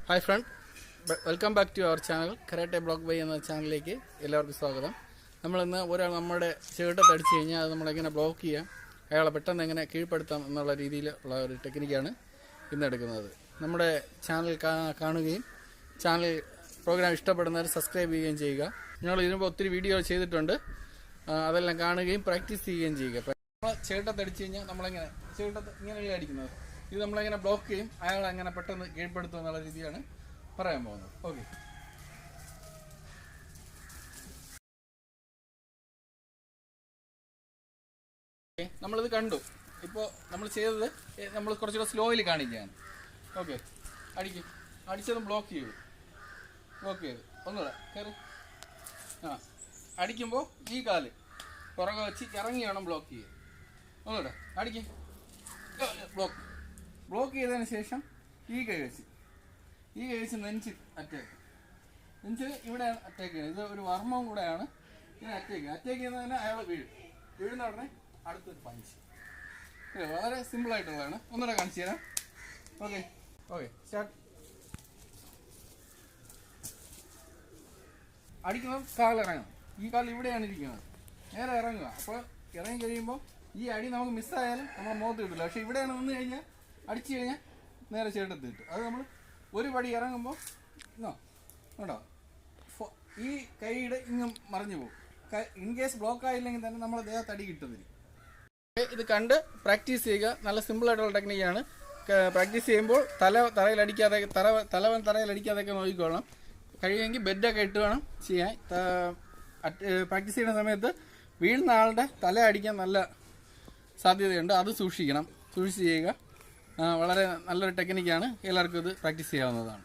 Hi friend, welcome back to our channel karate blog by എന്ന ചാനലിലേക്ക് എല്ലാവർക്കും സ്വാഗതം. നമ്മളിന്ന് ഒരാൾ നമ്മുടെ ഷർട്ടത്ത് അടിച്ചു കഴിഞ്ഞാൽ അത് നമ്മളെങ്ങനെ ബ്ലോക്ക് ചെയ്യാം, അയാളെ പെട്ടെന്ന് എങ്ങനെ കീഴ്പ്പെടുത്താം എന്നുള്ള രീതിയിൽ ഉള്ള ഒരു ടെക്നിക്കാണ് ഇന്ന് എടുക്കുന്നത്. നമ്മുടെ ചാനൽ കാണുകയും ചാനൽ പ്രോഗ്രാം ഇഷ്ടപ്പെടുന്നവർ സബ്സ്ക്രൈബ് ചെയ്യുകയും ചെയ്യുക. ഞങ്ങൾ ഇതിനുമ്പോൾ ഒത്തിരി വീഡിയോ ചെയ്തിട്ടുണ്ട്, അതെല്ലാം കാണുകയും പ്രാക്ടീസ് ചെയ്യുകയും ചെയ്യുക. നമ്മൾ ഷർട്ടത്ത് അടിച്ചു കഴിഞ്ഞാൽ നമ്മളെങ്ങനെ ഷർട്ടത്ത് ഇങ്ങനെയല്ലേ അടിക്കുന്നത്, ഇത് നമ്മളെങ്ങനെ ബ്ലോക്ക് ചെയ്യും, അയാൾ എങ്ങനെ പെട്ടെന്ന് കീഴ്പ്പെടുത്തും എന്നുള്ള രീതിയാണ് പറയാൻ പോകുന്നത്. ഓക്കെ, നമ്മളിത് കണ്ടു. ഇപ്പോൾ നമ്മൾ ചെയ്തത് നമ്മൾ കുറച്ചുകൂടെ സ്ലോയിൽ കാണിക്കുകയാണ്. ഓക്കെ, അടിക്കും, അടിച്ചതും ബ്ലോക്ക് ചെയ്തു, ഒന്നുകൂടെ കയറി. അടിക്കുമ്പോൾ ഈ കാല് പുറകെ വെച്ച് ഇറങ്ങി വേണം ബ്ലോക്ക് ചെയ്യുക. ഒന്നുകൂടെ അടിക്കും, ബ്ലോക്ക് ചെയ്തതിന് ശേഷം ഈ കൈ വെച്ച് നെഞ്ച് അറ്റാക്ക്, ഇവിടെയാണ് അറ്റാക്ക് ചെയ്യുന്നത്. ഇത് ഒരു വർമ്മവും കൂടെയാണ്. ഇങ്ങനെ അറ്റാക്ക് ചെയ്യുന്നതിന് അയാൾ വീഴുന്ന ഉടനെ അടുത്തൊരു പഞ്ച്. വളരെ സിമ്പിളായിട്ടുള്ളതാണ്. ഒന്നുകൂടെ കാണിച്ചു തരാം. Okay start. അടിക്കുമ്പോൾ കാലിറങ്ങണം. ഈ കാല് ഇവിടെയാണ് ഇരിക്കുന്നത്, നേരെ ഇറങ്ങുക. അപ്പോൾ ഇറങ്ങി കഴിയുമ്പോൾ ഈ അടി നമുക്ക് മിസ്സായാലും നമ്മൾ മുഖത്ത് കിട്ടില്ല. പക്ഷെ ഇവിടെയാണ് നിന്ന് കഴിഞ്ഞാൽ അടിച്ചു കഴിഞ്ഞാൽ നേരെ ചേട്ടത്ത് കിട്ടും. അത് നമ്മൾ ഒരു പടി ഇറങ്ങുമ്പോൾ കേട്ടോ, ഈ കൈയുടെ ഇങ്ങും മറിഞ്ഞു പോകും. ഇൻ കേസ് ബ്ലോക്ക് ആയില്ലെങ്കിൽ തന്നെ നമ്മൾ ദേഹത്ത് അടി കിട്ടുന്നില്ല. ഇത് കണ്ട് പ്രാക്ടീസ് ചെയ്യുക. നല്ല സിമ്പിളായിട്ടുള്ള ടെക്നിക്കാണ്. പ്രാക്ടീസ് ചെയ്യുമ്പോൾ തലയിലടിക്കാതെയൊക്കെ നോക്കിക്കൊള്ളണം. കഴിയുമെങ്കിൽ ബെഡൊക്കെ ഇട്ട് വേണം ചെയ്യാൻ. പ്രാക്ടീസ് ചെയ്യുന്ന സമയത്ത് വീഴുന്ന ആളുടെ തല അടിക്കാൻ നല്ല സാധ്യതയുണ്ട്, അത് സൂക്ഷിച്ച് ചെയ്യുക. വളരെ നല്ലൊരു ടെക്നിക്കാണ്. എല്ലാവർക്കും ഇത് പ്രാക്ടീസ് ചെയ്യാവുന്നതാണ്.